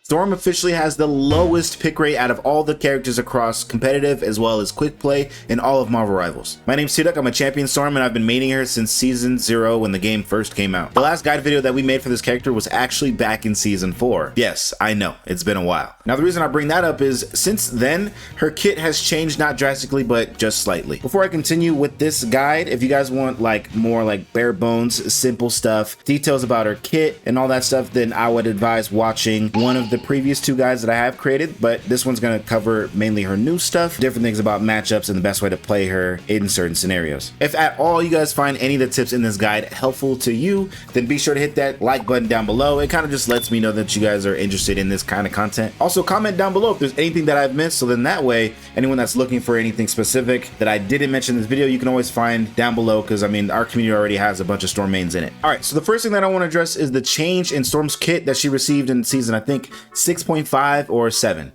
Storm officially has the lowest pick rate out of all the characters across competitive as well as quick play in all of Marvel Rivals. My name's Tduck, I'm a champion Storm, and I've been maining her since Season 0 when the game first came out. The last guide video that we made for this character was actually back in Season 4. Yes, I know, it's been a while. Now the reason I bring that up is since then, her kit has changed not drastically, but just slightly. Before I continue with this guide, if you guys want like more like bare bones, simple stuff, details about her kit and all that stuff, then I would advise watching one of the previous 2 guides that I have created, but this one's gonna cover mainly her new stuff, different things about matchups and the best way to play her in certain scenarios. If at all you guys find any of the tips in this guide helpful to you, then be sure to hit that like button down below. It kind of just lets me know that you guys are interested in this kind of content. Also comment down below if there's anything that I've missed, so then that way anyone that's looking for anything specific that I didn't mention in this video, you can always find down below, because I mean our community already has a bunch of Storm mains in it. All right, so the first thing that I want to address is the change in Storm's kit that she received in season, I think 6.5 or 7.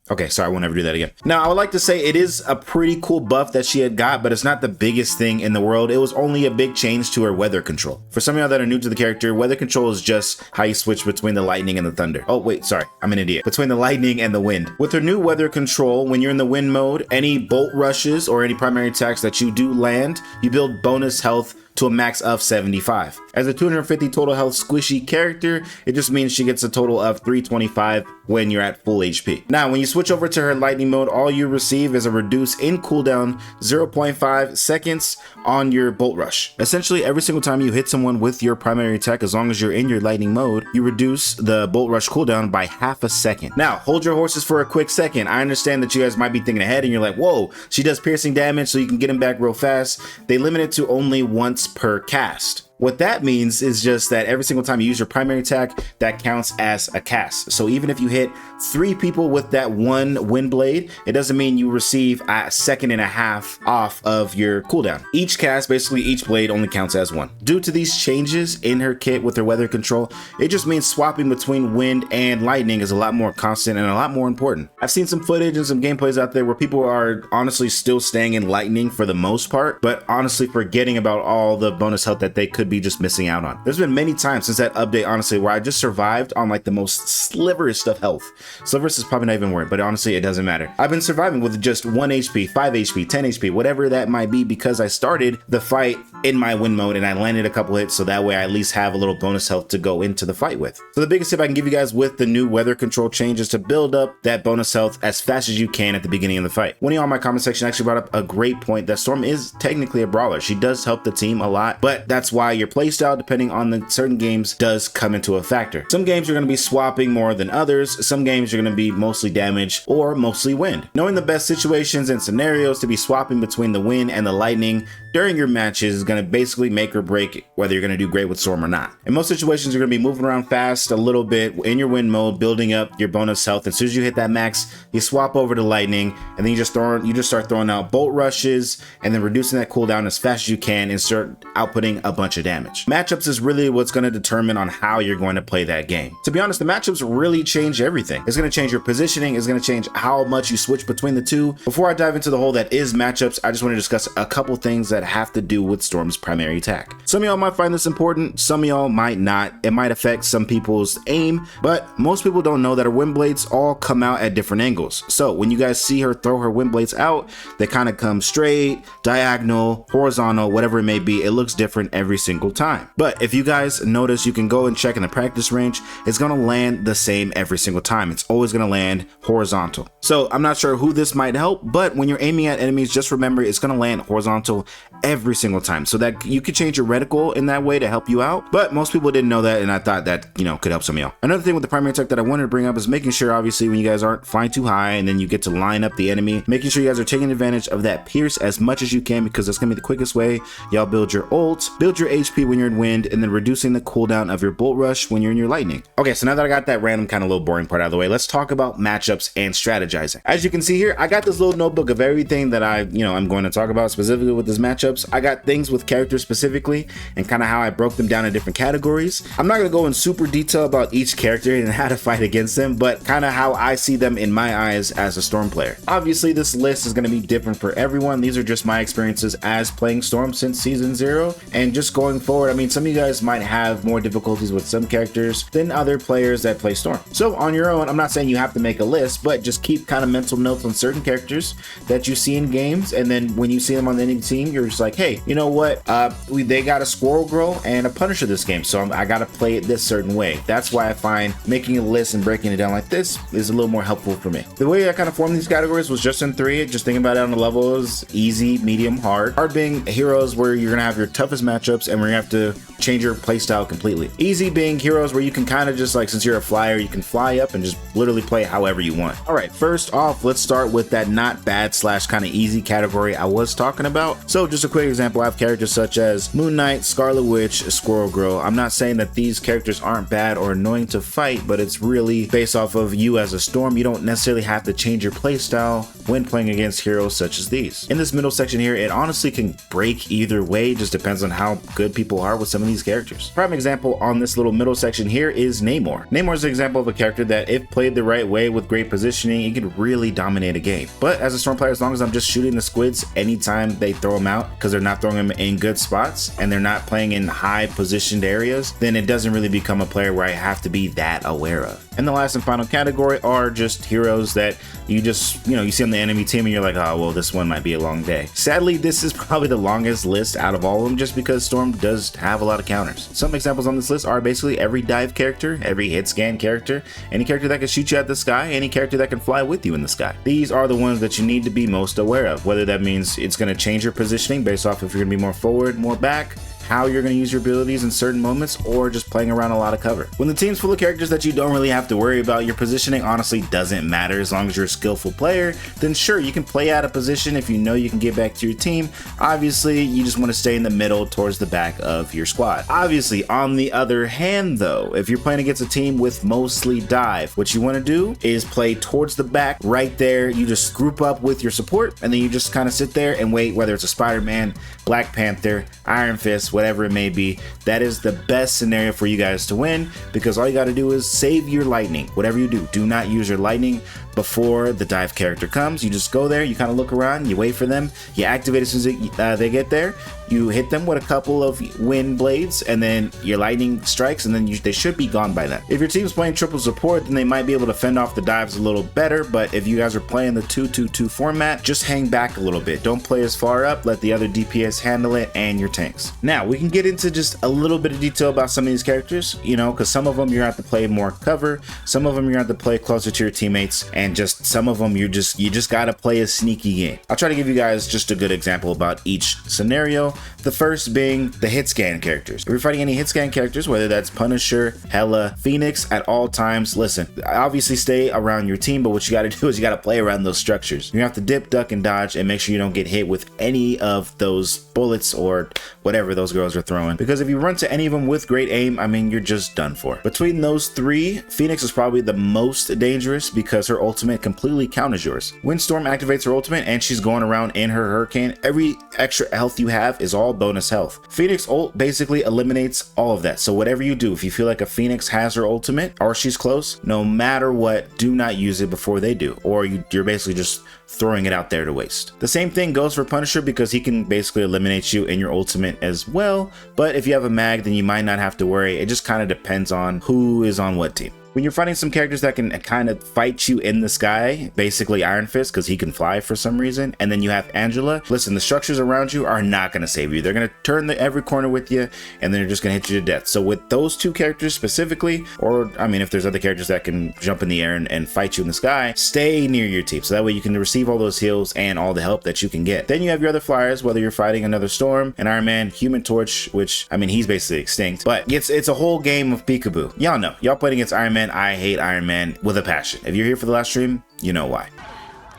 Okay, sorry, I won't ever do that again. Now, I would like to say it is a pretty cool buff that she had got, but it's not the biggest thing in the world. It was only a big change to her weather control. For some of y'all that are new to the character, weather control is just how you switch between the lightning and the thunder. Oh, wait, sorry, I'm an idiot. Between the lightning and the wind. With her new weather control, when you're in the wind mode, any bolt rushes or any primary attacks that you do land, you build bonus health to a max of 75. As a 250 total health squishy character, it just means she gets a total of 325 when you're at full HP. Now, when you switch over to her lightning mode, all you receive is a reduce in cooldown 0.5 seconds on your bolt rush. Essentially, every single time you hit someone with your primary attack, as long as you're in your lightning mode, you reduce the bolt rush cooldown by half a second. Now, hold your horses for a quick second. I understand that you guys might be thinking ahead and you're like, whoa, she does piercing damage so you can get him back real fast. They limit it to only once per cast. What that means is just that every single time you use your primary attack, that counts as a cast. So even if you hit 3 people with that one wind blade, it doesn't mean you receive a second and a half off of your cooldown. Each cast, basically each blade, only counts as 1. Due to these changes in her kit with her weather control, it just means swapping between wind and lightning is a lot more constant and a lot more important. I've seen some footage and some gameplays out there where people are honestly still staying in lightning for the most part, but honestly forgetting about all the bonus health that they could be just missing out on. There's been many times since that update, honestly, where I just survived on like the most sliverest of health. Slivers is probably not even word, but honestly, it doesn't matter. I've been surviving with just 1 HP, 5 HP, 10 HP, whatever that might be, because I started the fight in my wind mode and I landed a couple hits, so that way I at least have a little bonus health to go into the fight with. So the biggest tip I can give you guys with the new weather control change is to build up that bonus health as fast as you can at the beginning of the fight. One of y'all in my comment section actually brought up a great point that Storm is technically a brawler. She does help the team a lot, but that's why your playstyle, depending on the certain games, does come into a factor. Some games you're going to be swapping more than others. Some games you're going to be mostly damage or mostly wind. Knowing the best situations and scenarios to be swapping between the wind and the lightning during your matches is going to basically make or break whether you're going to do great with Storm or not. In most situations, you're going to be moving around fast a little bit in your wind mode, building up your bonus health. As soon as you hit that max, you swap over to lightning, and then you just start throwing out bolt rushes and then reducing that cooldown as fast as you can and start outputting a bunch of damage. Matchups is really what's going to determine on how you're going to play that game. To be honest, the matchups really change everything. It's going to change your positioning. It's going to change how much you switch between the two. Before I dive into the whole that is matchups, I just want to discuss a couple things that have to do with Storm's primary attack. Some of y'all might find this important, some of y'all might not. It might affect some people's aim, but most people don't know that her wind blades all come out at different angles. So when you guys see her throw her wind blades out, they kind of come straight, diagonal, horizontal, whatever it may be. It looks different every single time. But if you guys notice, you can go and check in the practice range. It's going to land the same every single time. It's always going to land horizontal. So I'm not sure who this might help, but when you're aiming at enemies, just remember it's going to land horizontal every single time, so that you could change your reticle in that way to help you out. But most people didn't know that, and I thought that, you know, could help some of y'all. Another thing with the primary attack that I wanted to bring up is making sure, obviously, when you guys aren't flying too high and then you get to line up the enemy, making sure you guys are taking advantage of that pierce as much as you can, because that's gonna be the quickest way y'all build your ult, build your HP when you're in wind, and then reducing the cooldown of your bolt rush when you're in your lightning. Okay, so now that I got that random kind of little boring part out of the way, let's talk about matchups and strategizing. As you can see here, I got this little notebook of everything that I'm going to talk about specifically with this matchup. matchups. I got things with characters specifically and kind of how I broke them down in different categories. I'm not going to go in super detail about each character and how to fight against them, but kind of how I see them in my eyes as a Storm player. Obviously, this list is going to be different for everyone. These are just my experiences as playing Storm since Season 0, and just going forward, I mean, some of you guys might have more difficulties with some characters than other players that play Storm. So on your own, I'm not saying you have to make a list, but just keep kind of mental notes on certain characters that you see in games, and then when you see them on the enemy team, you're just like, hey, you know what? They got a Squirrel Girl and a Punisher this game, so I got to play it this certain way. That's why I find making a list and breaking it down like this is a little more helpful for me. The way I kind of formed these categories was just in 3. Just thinking about it on the levels: easy, medium, hard. Hard being heroes where you're gonna have your toughest matchups and we're gonna have to change your playstyle completely. Easy being heroes where you can kind of just like, since you're a flyer, you can fly up and just literally play however you want. All right, first off, let's start with that not bad / kind of easy category I was talking about. So just a quick example, I have characters such as Moon Knight, Scarlet Witch, Squirrel Girl. I'm not saying that these characters aren't bad or annoying to fight, but it's really based off of you as a Storm. You don't necessarily have to change your playstyle when playing against heroes such as these. In this middle section here, it honestly can break either way, just depends on how good people are with some of these characters. Prime example on this little middle section here is Namor. Namor is an example of a character that, if played the right way with great positioning, he could really dominate a game. But as a Storm player, as long as I'm just shooting the squids anytime they throw them out, because they're not throwing them in good spots and they're not playing in high positioned areas, then it doesn't really become a player where I have to be that aware of. And the last and final category are just heroes that you just, you see on the enemy team and you're like, oh, well, this one might be a long day. Sadly, this is probably the longest list out of all of them, just because Storm does have a lot of counters. Some examples on this list are basically every dive character, every hit scan character, any character that can shoot you at the sky, any character that can fly with you in the sky. These are the ones that you need to be most aware of, whether that means it's going to change your positioning based off if you're going to be more forward, more back, how you're going to use your abilities in certain moments, or just playing around a lot of cover. When the team's full of characters that you don't really have to worry about, your positioning honestly doesn't matter. As long as you're a skillful player, then sure, you can play out of position if you know you can get back to your team. Obviously, you just want to stay in the middle towards the back of your squad. Obviously, on the other hand though, if you're playing against a team with mostly dive, what you want to do is play towards the back. Right there, you just group up with your support, and then you just kind of sit there and wait, whether it's a Spider-Man, Black Panther, Iron Fist, whatever it may be. That is the best scenario for you guys to win, because all you got to do is save your lightning. Whatever you do not use your lightning before the dive character comes. You just go there, you kind of look around, you wait for them, you activate as soon as they get there, you hit them with a couple of wind blades, and then your lightning strikes, and then they should be gone by then. If your team's playing triple support, then they might be able to fend off the dives a little better, but if you guys are playing the 2-2-2 format, just hang back a little bit. Don't play as far up, let the other DPS handle it and your tanks. Now, we can get into just a little bit of detail about some of these characters, because some of them you're going to have to play more cover, some of them you're going to have to play closer to your teammates, and just some of them you just got to play a sneaky game. I'll try to give you guys just a good example about each scenario. The first being the hit scan characters. If you're fighting any hit scan characters, whether that's Punisher, Hela, Phoenix, at all times, listen, obviously stay around your team, but what you got to do is you got to play around those structures. You have to dip, duck, and dodge, and make sure you don't get hit with any of those bullets or whatever those girls are throwing, because if you run to any of them with great aim, I mean, you're just done for. Between those three, Phoenix is probably the most dangerous because her ultimate completely counters yours. When Storm activates her ultimate and she's going around in her hurricane, every extra health you have is all bonus health. Phoenix ult basically eliminates all of that. So whatever you do, if you feel like a Phoenix has her ultimate or she's close, no matter what, do not use it before they do, or you're basically just throwing it out there to waste. The same thing goes for Punisher, because he can basically eliminate you in your ultimate as well, but if you have a mag, then you might not have to worry. It just kind of depends on who is on what team. When you're fighting some characters that can kind of fight you in the sky, basically Iron Fist, because he can fly for some reason, and then you have Angela, listen, the structures around you are not going to save you. They're going to turn every corner with you, and they're just going to hit you to death. So with those two characters specifically, or I mean, if there's other characters that can jump in the air and fight you in the sky, stay near your team, so that way you can receive all those heals and all the help that you can get. Then you have your other flyers, whether you're fighting another Storm, an Iron Man, Human Torch, which, I mean, he's basically extinct, but it's a whole game of peekaboo. Y'all know, y'all playing against Iron Man. I hate Iron Man with a passion. If you're here for the last stream, you know why.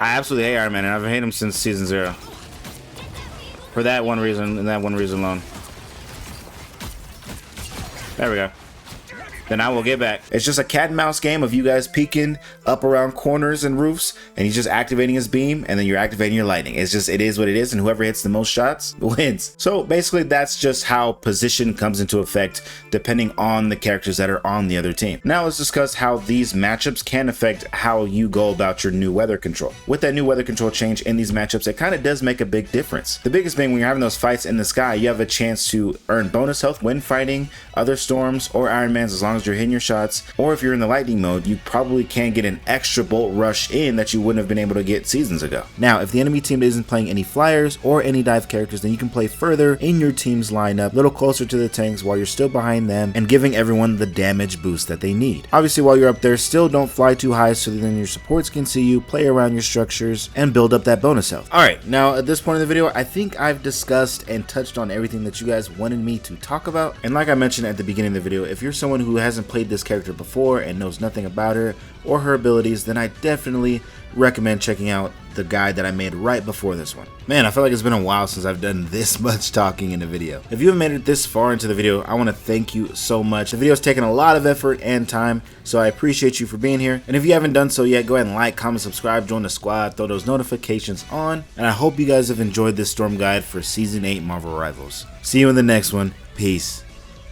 I absolutely hate Iron Man, and I've hated him since season 0. For that one reason, and that one reason alone. There we go. then I will get back. It's just a cat and mouse game of you guys peeking up around corners and roofs, and he's just activating his beam, and then you're activating your lightning. It is what it is, and whoever hits the most shots wins. So basically that's just how position comes into effect depending on the characters that are on the other team. Now let's discuss how these matchups can affect how you go about your new weather control. With that new weather control change in these matchups, it kind of does make a big difference. The biggest thing when you're having those fights in the sky, you have a chance to earn bonus health when fighting other storms or Iron Mans as long as you're hitting your shots, or if you're in the lightning mode, you probably can get an extra bolt rush in that you wouldn't have been able to get seasons ago. Now, if the enemy team isn't playing any flyers or any dive characters, then you can play further in your team's lineup, a little closer to the tanks while you're still behind them and giving everyone the damage boost that they need. Obviously, while you're up there, still don't fly too high so then your supports can see you, play around your structures, and build up that bonus health. Alright, now at this point in the video, I think I've discussed and touched on everything that you guys wanted me to talk about. And like I mentioned at the beginning of the video, if you're someone who hasn't played this character before and knows nothing about her or her abilities, then I definitely recommend checking out the guide that I made right before this one. Man, I feel like it's been a while since I've done this much talking in a video. If you have made it this far into the video, I want to thank you so much. The video's taken a lot of effort and time, so I appreciate you for being here. And if you haven't done so yet, go ahead and like, comment, subscribe, join the squad, throw those notifications on, and I hope you guys have enjoyed this storm guide for Season 8 Marvel Rivals. See you in the next one. Peace.